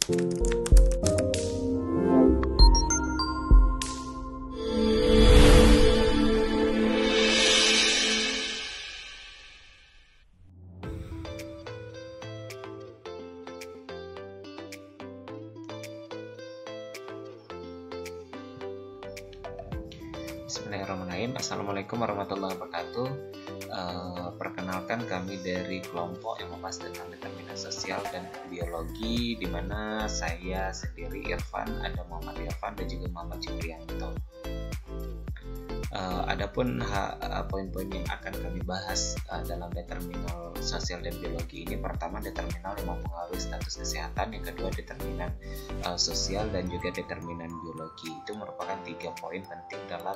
Bismillahirrahmanirrahim. Assalamualaikum warahmatullahi wabarakatuh. Perkenalkan, kami dari kelompok yang membahas tentang determinan sosial dan biologi, di mana saya sendiri Irfan, ada Muhammad Irfan dan juga Muhammad Julianto. Adapun poin-poin yang akan kami bahas dalam determinal sosial dan biologi ini, pertama determinal yang mempengaruhi status kesehatan, yang kedua determinan sosial dan juga determinan biologi. Itu merupakan 3 poin penting dalam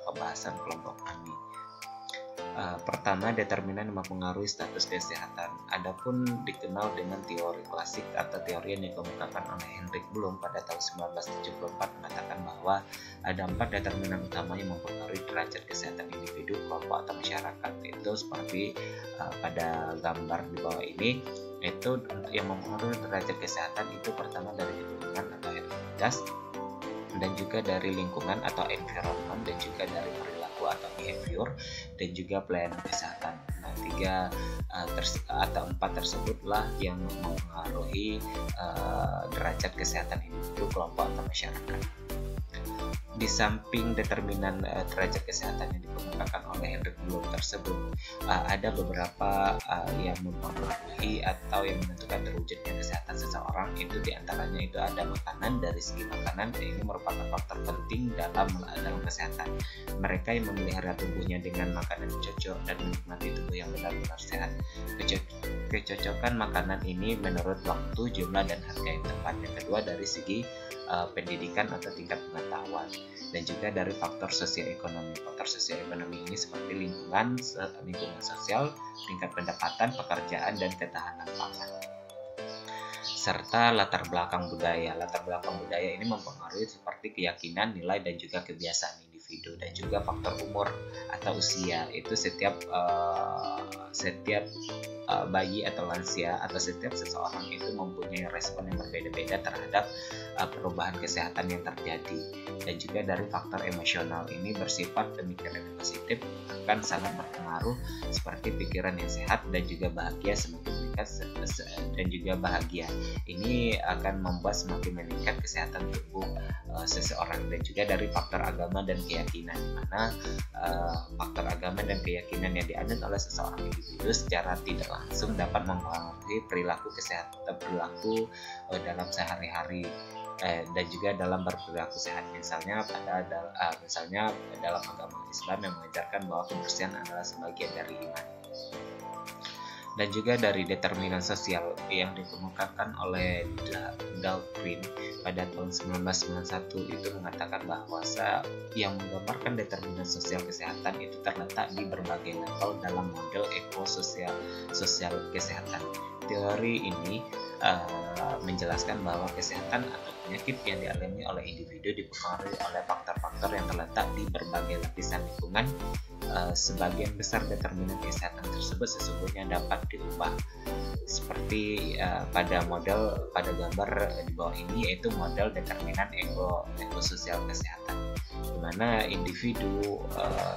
pembahasan kelompok kami. Pertama, determinan yang mempengaruhi status kesehatan. Adapun dikenal dengan teori klasik atau teori yang dikemukakan oleh Hendrik Bloom pada tahun 1974 mengatakan bahwa ada 4 determinan utama yang mempengaruhi derajat kesehatan individu, kelompok atau masyarakat. Itu seperti pada gambar di bawah ini, itu yang mempengaruhi derajat kesehatan itu pertama dari lingkungan atau etnisitas, dan juga dari lingkungan atau environment, dan juga dari perilaku atau behavior, dan juga pelayanan kesehatan. Nah, 4 tersebutlah yang mempengaruhi derajat kesehatan individu, kelompok atau masyarakat. Di samping determinan derajat kesehatan yang dikemukakan oleh Hendrik Bloom tersebut, ada beberapa yang mempengaruhi atau yang menentukan terwujudnya kesehatan seseorang. Itu diantaranya itu ada makanan. Dari segi makanan, ini merupakan faktor penting dalam kesehatan. Mereka yang memelihara tubuhnya dengan makanan yang cocok dan menikmati tubuh yang benar-benar sehat. Kecocokan makanan ini menurut waktu, jumlah, dan harga yang tepat. Yang kedua dari segi pendidikan atau tingkat pengetahuan, dan juga dari faktor sosioekonomi. Faktor sosioekonomi ini seperti lingkungan sosial, tingkat pendapatan, pekerjaan, dan ketahanan pangan. Serta latar belakang budaya. Latar belakang budaya ini mempengaruhi seperti keyakinan, nilai, dan juga kebiasaan individu, dan juga faktor umur atau usia. Itu setiap bayi atau lansia atau setiap seseorang itu mempunyai respon yang berbeda-beda terhadap perubahan kesehatan yang terjadi. Dan juga dari faktor emosional, ini bersifat pemikiran yang positif akan sangat berpengaruh, seperti pikiran yang sehat dan juga bahagia semakin meningkat, dan juga bahagia ini akan membuat semakin meningkat kesehatan tubuh seseorang. Dan juga dari faktor agama dan keyakinan, di mana faktor agama dan keyakinan yang dianut oleh seseorang individu secara tidak langsung dapat mempengaruhi perilaku dalam sehari-hari, dan juga dalam berperilaku sehat. Misalnya dalam agama Islam yang mengajarkan bahwa kebersihan adalah sebagian dari iman. Dan juga dari determinan sosial yang dikemukakan oleh Dahlgren pada tahun 1991 itu mengatakan bahwa yang menggambarkan determinan sosial kesehatan itu terletak di berbagai level dalam model ekososial kesehatan. Teori ini menjelaskan bahwa kesehatan atau penyakit yang dialami oleh individu dipengaruhi oleh faktor-faktor yang terletak di berbagai lapisan lingkungan. Sebagian besar determinan kesehatan tersebut sesungguhnya dapat diubah, seperti pada gambar di bawah ini, yaitu model determinan ekososial kesehatan, di mana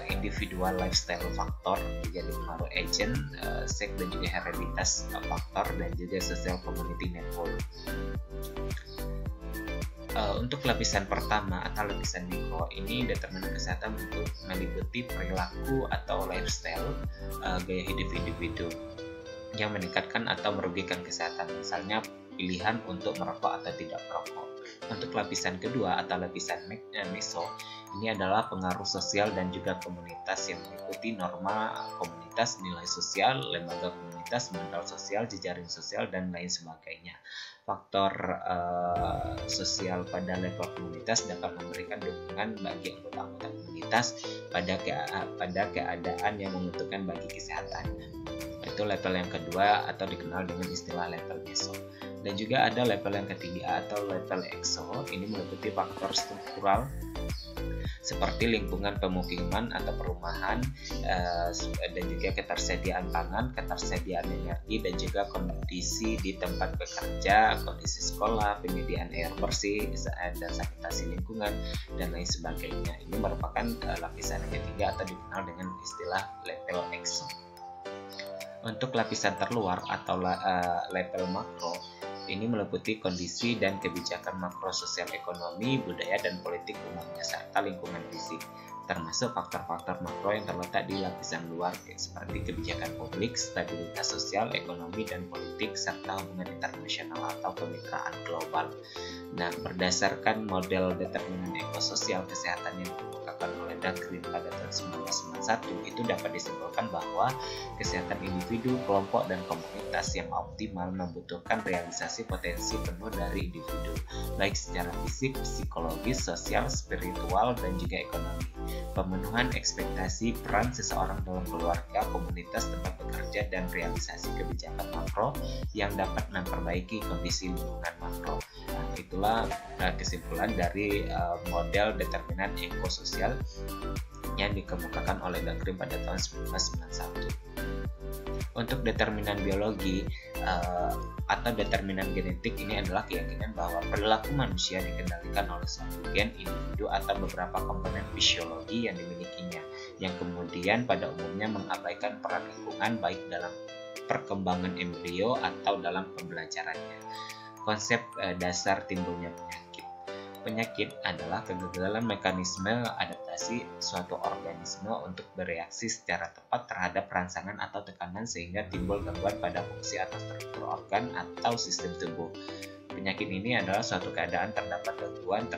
individual lifestyle faktor juga dipengaruhi agent, seks dan juga hereditas faktor, dan juga social community network. Untuk lapisan pertama atau lapisan mikro, ini determinan kesehatan untuk meliputi perilaku atau lifestyle, gaya hidup individu yang meningkatkan atau merugikan kesehatan, misalnya pilihan untuk merokok atau tidak merokok. Untuk lapisan kedua atau lapisan meso, ini adalah pengaruh sosial dan juga komunitas yang meliputi norma komunitas, nilai sosial, lembaga komunitas, modal sosial, jejaring sosial, dan lain sebagainya. Faktor sosial pada level komunitas dapat memberikan dukungan bagi anggota-anggota komunitas pada keadaan yang menguntungkan bagi kesehatan. Itu level yang kedua atau dikenal dengan istilah level meso. Dan juga ada level yang ketiga atau level exo. Ini meliputi faktor struktural seperti lingkungan pemukiman atau perumahan, dan juga ketersediaan pangan, ketersediaan energi, dan juga kondisi di tempat bekerja, kondisi sekolah, penyediaan air bersih, dan sanitasi lingkungan, dan lain sebagainya. Ini merupakan lapisan yang ketiga atau dikenal dengan istilah level exo. Untuk lapisan terluar atau level makro, ini meliputi kondisi dan kebijakan makro sosial ekonomi, budaya, dan politik umumnya, serta lingkungan fisik, termasuk faktor-faktor makro yang terletak di lapisan luar seperti kebijakan publik, stabilitas sosial, ekonomi, dan politik, serta hubungan internasional atau kemitraan global. Nah, berdasarkan model determinan ekososial kesehatan yang dikemukakan oleh Dahlgren pada tahun 1991, itu dapat disimpulkan bahwa kesehatan individu, kelompok, dan komunitas yang optimal membutuhkan realisasi potensi penuh dari individu, baik secara fisik, psikologis, sosial, spiritual, dan juga ekonomi. Pemenuhan ekspektasi peran seseorang dalam keluarga, komunitas tempat bekerja, dan realisasi kebijakan makro yang dapat memperbaiki kondisi lingkungan makro. Nah, itulah kesimpulan dari model determinan ekososial yang dikemukakan oleh Dahlgren pada tahun 1991. Untuk determinan biologi atau determinan genetik, ini adalah keyakinan bahwa perilaku manusia dikendalikan oleh suatu gen, individu, atau beberapa komponen fisiologi yang dimilikinya, yang kemudian pada umumnya mengabaikan peran lingkungan baik dalam perkembangan embrio atau dalam pembelajarannya. Konsep dasar timbulnya penyakit. Penyakit adalah kegagalan mekanisme adaptasi suatu organisme untuk bereaksi secara tepat terhadap rangsangan atau tekanan sehingga timbul gangguan pada fungsi atau struktur organ atau sistem tubuh. Penyakit ini adalah suatu keadaan terdapat gangguan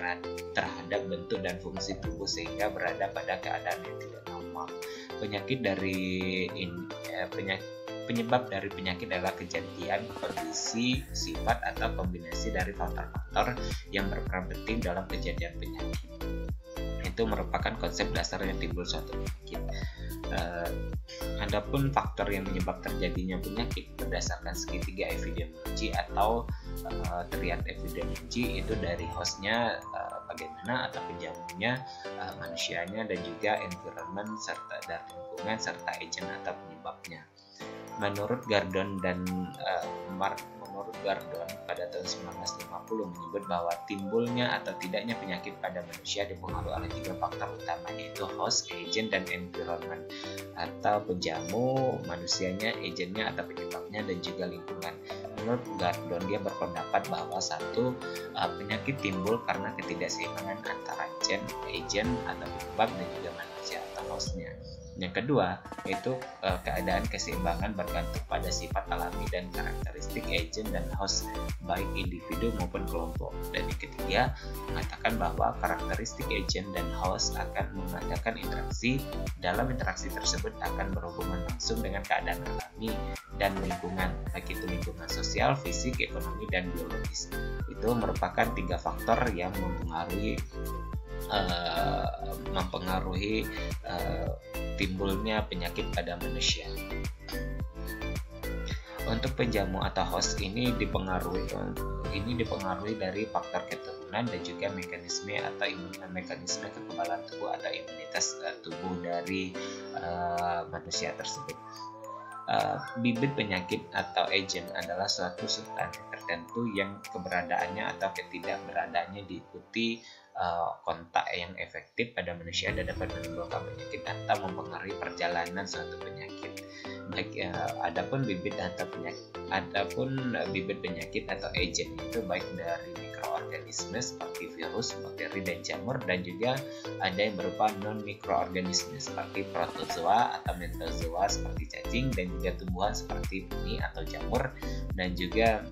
terhadap bentuk dan fungsi tubuh sehingga berada pada keadaan yang tidak normal. Penyebab dari penyakit adalah kejadian, kondisi, sifat, atau kombinasi dari faktor-faktor yang berperan penting dalam kejadian penyakit. Itu merupakan konsep dasar yang timbul suatu penyakit. Adapun faktor yang menyebab terjadinya penyakit berdasarkan segitiga epidemiologi atau triad epidemiologi, itu dari hostnya, bagaimana, atau penjamunya, manusianya, dan juga environment serta dari lingkungan serta agent atau penyebabnya. Menurut Gordon pada tahun 1950 menyebut bahwa timbulnya atau tidaknya penyakit pada manusia dipengaruhi oleh 3 faktor utama, yaitu host, agent, dan environment, atau penjamu, manusianya, agentnya atau penyebabnya, dan juga lingkungan. Menurut Gordon, dia berpendapat bahwa satu, penyakit timbul karena ketidakseimbangan antara agent atau penyebab dan juga manusia atau hostnya. Yang kedua, yaitu keadaan keseimbangan bergantung pada sifat alami dan karakteristik agent dan host, baik individu maupun kelompok. Dan yang ketiga, mengatakan bahwa karakteristik agent dan host akan mengadakan interaksi. Dalam interaksi tersebut akan berhubungan langsung dengan keadaan alami dan lingkungan, baik itu lingkungan sosial, fisik, ekonomi, dan biologis. Itu merupakan 3 faktor yang mempengaruhi timbulnya penyakit pada manusia. Untuk penjamu atau host ini dipengaruhi dari faktor keturunan dan juga mekanisme kekebalan tubuh atau imunitas tubuh dari manusia tersebut. Bibit penyakit atau agent adalah suatu substansi tertentu yang keberadaannya atau ketidakberadaannya diikuti kontak yang efektif pada manusia dan dapat menimbulkan penyakit atau mempengaruhi perjalanan suatu penyakit. Adapun bibit penyakit atau agent itu baik dari mikroorganisme seperti virus, bakteri, dan jamur, dan juga ada yang berupa non mikroorganisme seperti protozoa atau metazoa seperti cacing, dan juga tumbuhan seperti benih atau jamur, dan juga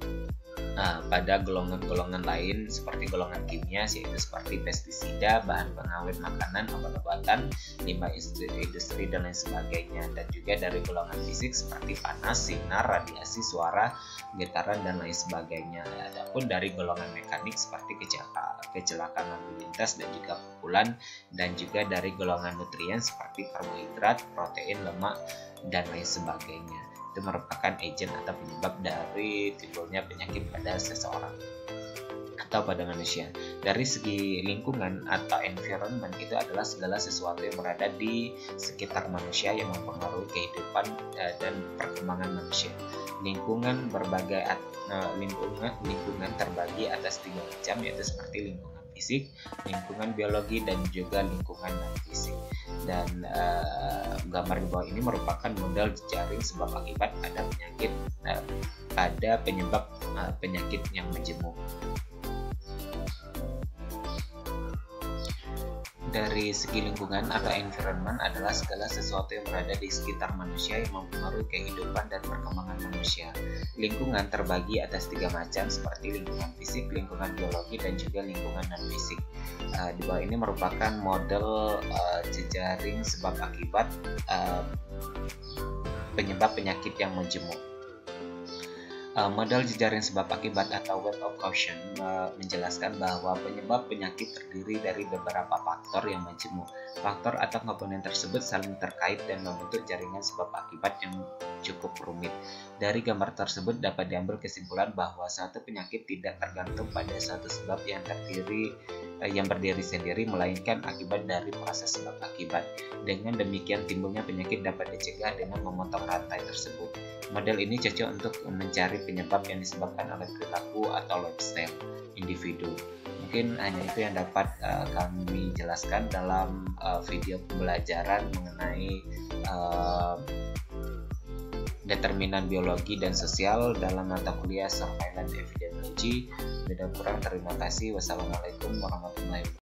pada golongan-golongan lain seperti golongan kimia, yaitu seperti pestisida, bahan pengawet makanan, obat-obatan, limbah industri, dan lain sebagainya. Dan juga dari golongan fisik seperti panas, sinar, radiasi, suara, getaran, dan lain sebagainya. Adapun dari golongan mekanik seperti kecelakaan lalu lintas dan juga pukulan, dan juga dari golongan nutrien seperti karbohidrat, protein, lemak, dan lain sebagainya. Itu merupakan agent atau penyebab dari timbulnya penyakit pada seseorang atau pada manusia. Dari segi lingkungan atau environment, itu adalah segala sesuatu yang berada di sekitar manusia yang mempengaruhi kehidupan dan perkembangan manusia. Lingkungan lingkungan terbagi atas 3 macam, yaitu seperti lingkungan fisik, lingkungan biologi, dan juga lingkungan non fisik. Dan gambar di bawah ini merupakan model jejaring sebab akibat pada penyebab penyakit yang menjemur. Dari segi lingkungan atau environment adalah segala sesuatu yang berada di sekitar manusia yang mempengaruhi kehidupan dan perkembangan manusia. Lingkungan terbagi atas 3 macam, seperti lingkungan fisik, lingkungan biologi, dan juga lingkungan non-fisik. Di bawah ini merupakan model jejaring sebab akibat penyebab penyakit yang menjemur. Model jejaring sebab akibat atau web of caution menjelaskan bahwa penyebab penyakit terdiri dari beberapa faktor yang menjemur. Faktor atau komponen tersebut saling terkait dan membentuk jaringan sebab akibat yang cukup rumit. Dari gambar tersebut dapat diambil kesimpulan bahwa suatu penyakit tidak tergantung pada suatu sebab yang berdiri sendiri, melainkan akibat dari proses sebab akibat. Dengan demikian, timbulnya penyakit dapat dicegah dengan memotong rantai tersebut. Model ini cocok untuk mencari penyebab yang disebabkan oleh perilaku atau lifestyle individu. Mungkin hanya itu yang dapat kami jelaskan dalam video pembelajaran mengenai determinan biologi dan sosial dalam mata kuliah Surveillance Epidemiology. Lebih kurang terima kasih. Wassalamualaikum warahmatullahi wabarakatuh.